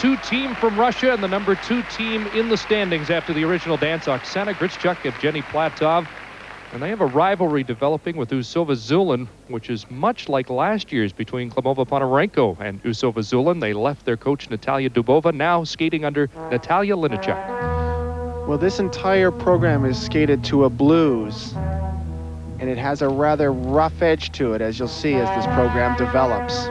2 team from Russia and the number 2 team in the standings after the original dance. Oksana, Grishuk, Evgeni, Platov. And they have a rivalry developing with Usova Zhulin, which is much like last year's between Klimova Ponomarenko and Usova Zhulin. They left their coach Natalia Dubova, now skating under Natalia Linicek. Well, this entire program is skated to a blues, and it has a rather rough edge to it, as you'll see as this program develops.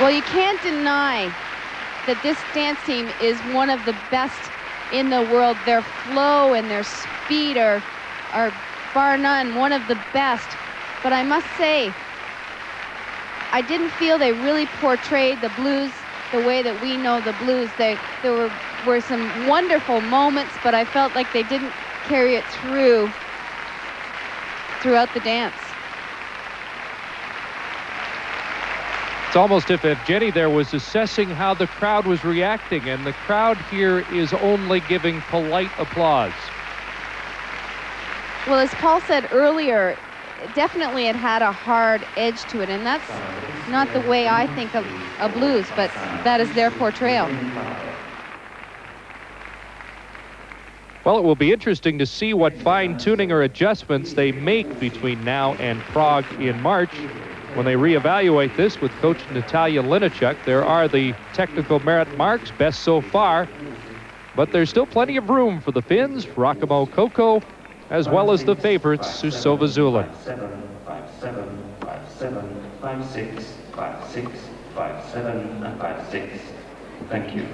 Well, you can't deny that this dance team is one of the best in the world. Their flow and their speed are bar none one of the best. But I must say, I didn't feel they really portrayed the blues the way that we know the blues. There were some wonderful moments, but I felt like they didn't carry it throughout the dance. It's almost if Evgeni there was assessing how the crowd was reacting, and the crowd here is only giving polite applause. Well, as Paul said earlier, definitely it had a hard edge to it, and that's not the way I think of a blues, but that is their portrayal. Well, it will be interesting to see what fine-tuning or adjustments they make between now and Prague in March when they reevaluate this with coach Natalia Linachuk. There are the technical merit marks, best so far, but there's still plenty of room for the Finns, Rahkamo, Kokko, as well as the favorites, Usova, Zhulin. 5-7, 5-7, 5-6, 5-6, 5-7, and 5-6. Thank you.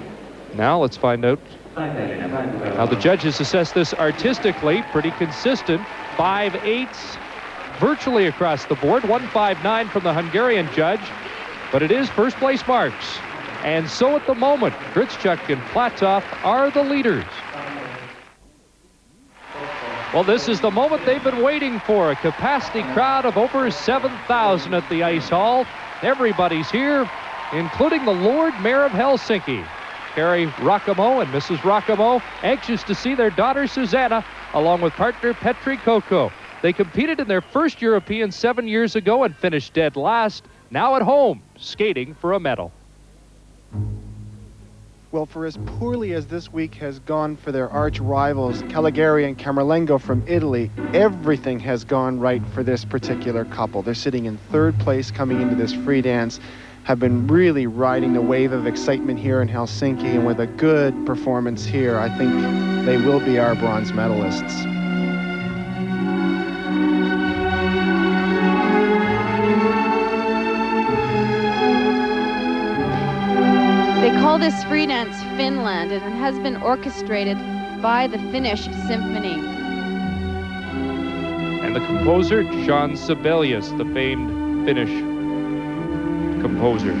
Now let's find out how the judges assess this artistically. Pretty consistent. 5-8s virtually across the board. 1-5-9 from the Hungarian judge, but it is first place marks. And so at the moment, Grishuk and Platov are the leaders. Well, this is the moment they've been waiting for. A capacity crowd of over 7,000 at the ice hall. Everybody's here, including the Lord Mayor of Helsinki. Harry Rahkamo and Mrs. Rahkamo, anxious to see their daughter Susanna, along with partner Petri Kokko. They competed in their first European 7 years ago and finished dead last. Now at home, skating for a medal. Well, for as poorly as this week has gone for their arch rivals, Caligari and Camerlengo from Italy, everything has gone right for this particular couple. They're sitting in third place coming into this free dance, have been really riding the wave of excitement here in Helsinki, and with a good performance here, I think they will be our bronze medalists. They call this free dance Finland, and it has been orchestrated by the Finnish Symphony. And the composer, Jean Sibelius, the famed Finnish composer.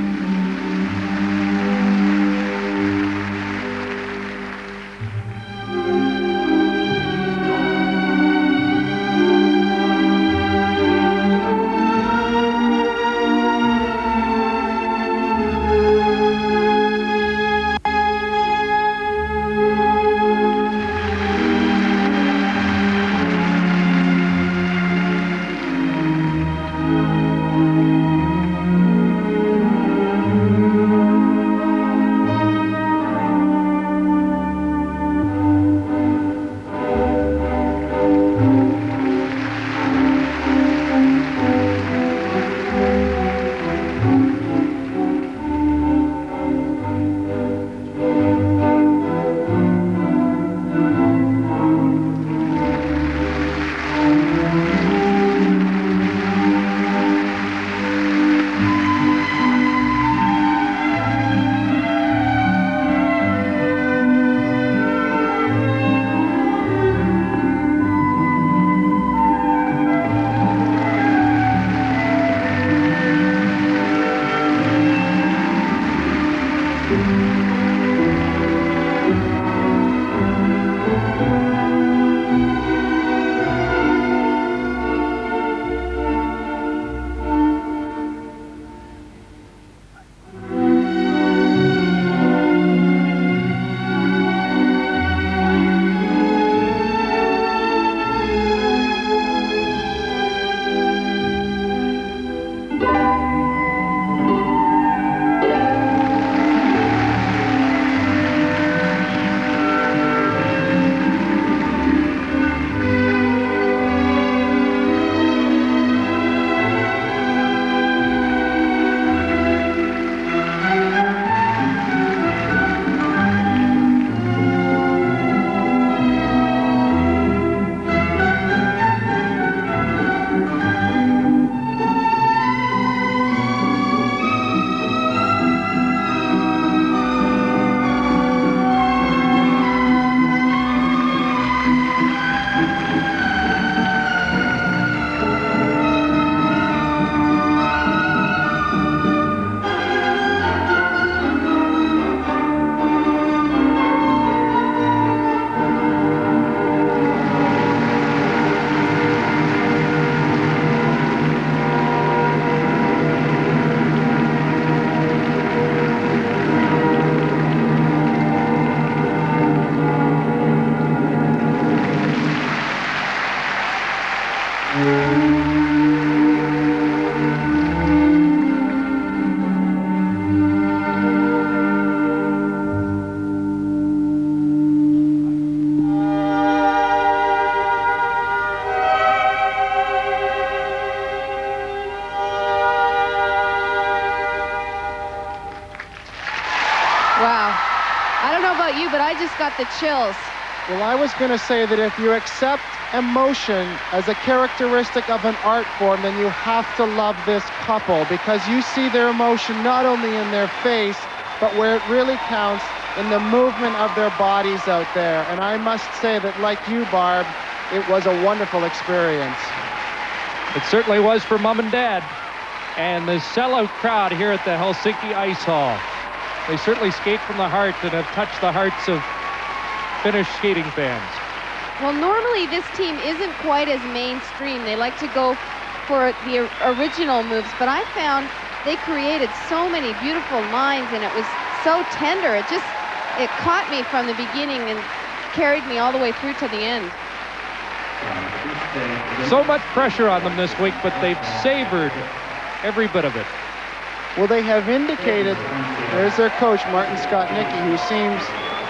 Wow. I don't know about you, but I just got the chills. Well, I was going to say that if you accept emotion as a characteristic of an art form, then you have to love this couple, because you see their emotion not only in their face, but where it really counts, in the movement of their bodies out there. And I must say that, like you, Barb, it was a wonderful experience. It certainly was for Mom and Dad. And the sellout crowd here at the Helsinki Ice Hall. They certainly skate from the heart and have touched the hearts of Finnish skating fans. Well, normally this team isn't quite as mainstream. They like to go for the original moves, but I found they created so many beautiful lines, and it was so tender. It caught me from the beginning and carried me all the way through to the end. So much pressure on them this week, but they've savored every bit of it. Well, they have indicated, there's their coach, Martin Scott-Nicky, who seems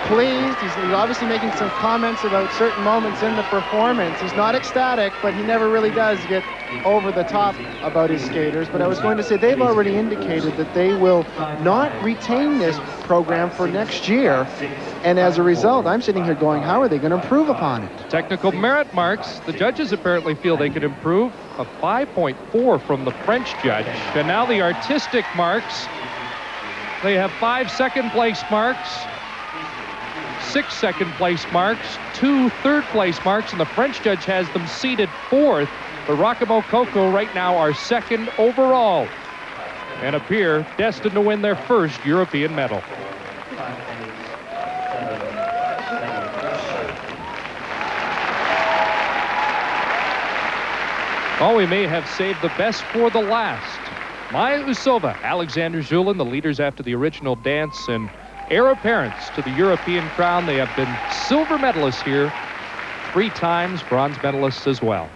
pleased. He's obviously making some comments about certain moments in the performance. He's not ecstatic, but he never really does get over the top about his skaters. But I was going to say, they've already indicated that they will not retain this program for next year. And as a result, I'm sitting here going, how are they going to improve upon it? Technical merit marks. The judges apparently feel they could improve. A 5.4 from the French judge. And now the artistic marks. They have 5 second-place marks, 6 second-place marks, 2 third-place marks, and the French judge has them seated 4th. The Rahkamo Kokko right now are 2nd overall and appear destined to win their first European medal. Oh, we may have saved the best for the last. Maya Usova, Alexander Zhulin, the leaders after the original dance, and heir apparents to the European crown. They have been silver medalists here 3 times, bronze medalists as well.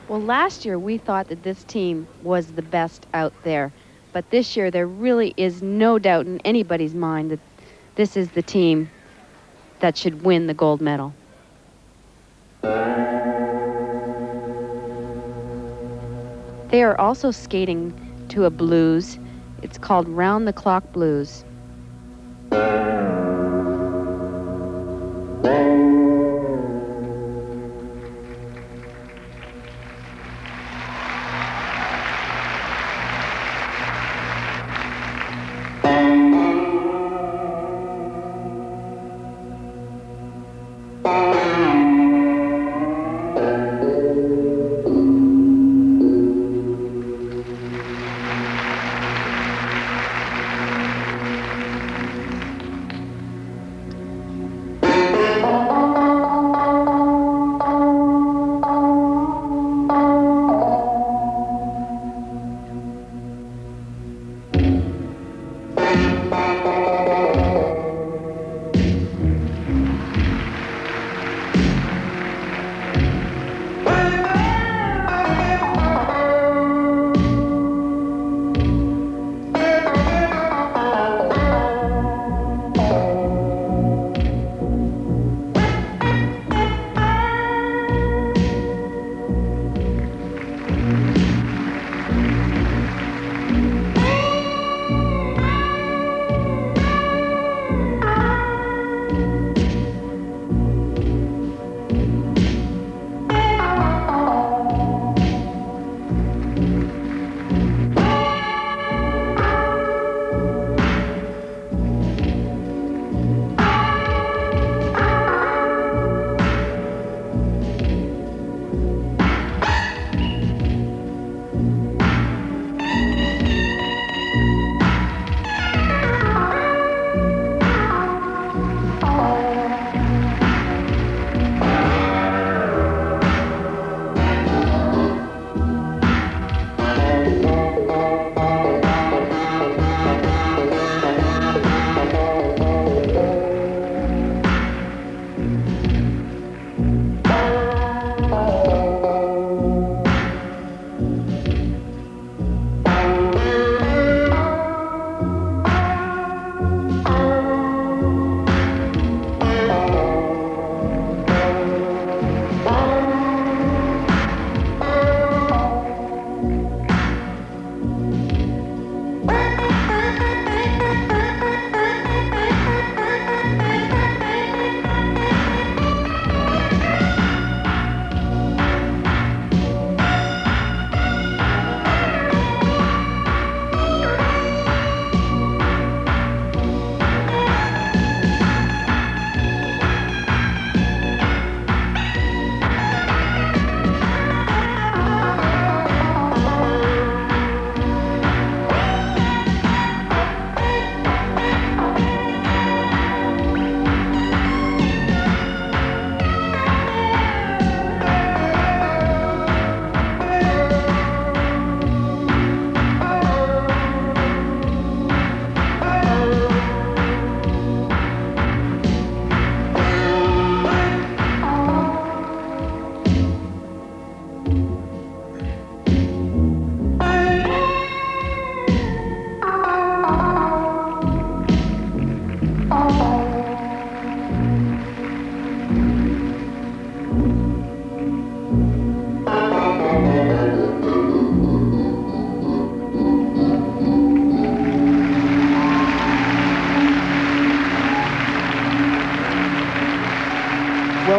Well, last year we thought that this team was the best out there. But this year there really is no doubt in anybody's mind that this is the team that should win the gold medal. They are also skating to a blues. It's called Round the Clock Blues.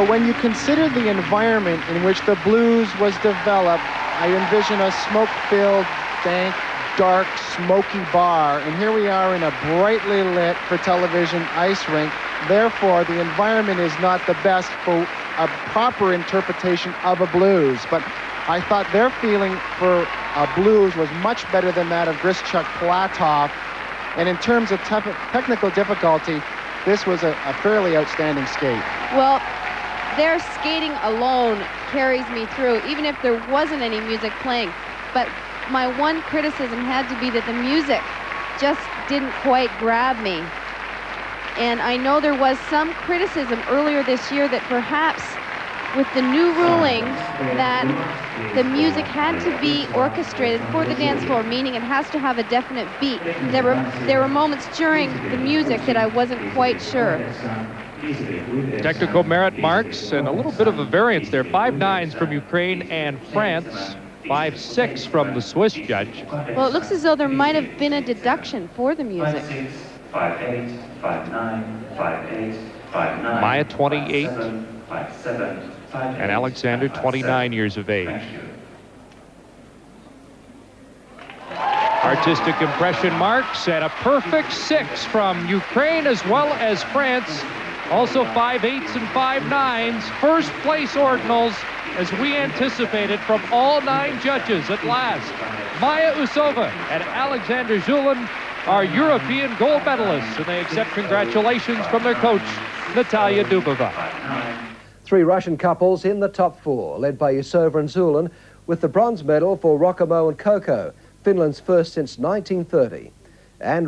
But when you consider the environment in which the blues was developed, I envision a smoke-filled, dank, dark, smoky bar. And here we are in a brightly lit, for television, ice rink. Therefore, the environment is not the best for a proper interpretation of a blues. But I thought their feeling for a blues was much better than that of Grishuk Platov. And in terms of technical difficulty, this was a fairly outstanding skate. Well, their skating alone carries me through, even if there wasn't any music playing. But my one criticism had to be that the music just didn't quite grab me. And I know there was some criticism earlier this year that perhaps with the new ruling that the music had to be orchestrated for the dance floor, meaning it has to have a definite beat. There were moments during the music that I wasn't quite sure. Technical merit marks and a little bit of a variance there. 5.9s from Ukraine and France. 5.6 from the Swiss judge. Well, it looks as though there might have been a deduction for the music. 5.6, 5.8, 5.9, 5.8, 5.9. Maya, 28. 5.7, 5.8, And Alexander, 29 years of age. Thank you. Artistic impression marks and a perfect 6 from Ukraine as well as France. Also 5.8s and 5.9s. First place ordinals, as we anticipated from all 9 judges at last. Maya Usova and Alexander Zhulin are European gold medalists, and they accept congratulations from their coach, Natalia Dubova. 3 Russian couples in the top 4, led by Usova and Zhulin, with the bronze medal for Rahkamo and Kokko, Finland's first since 1930. And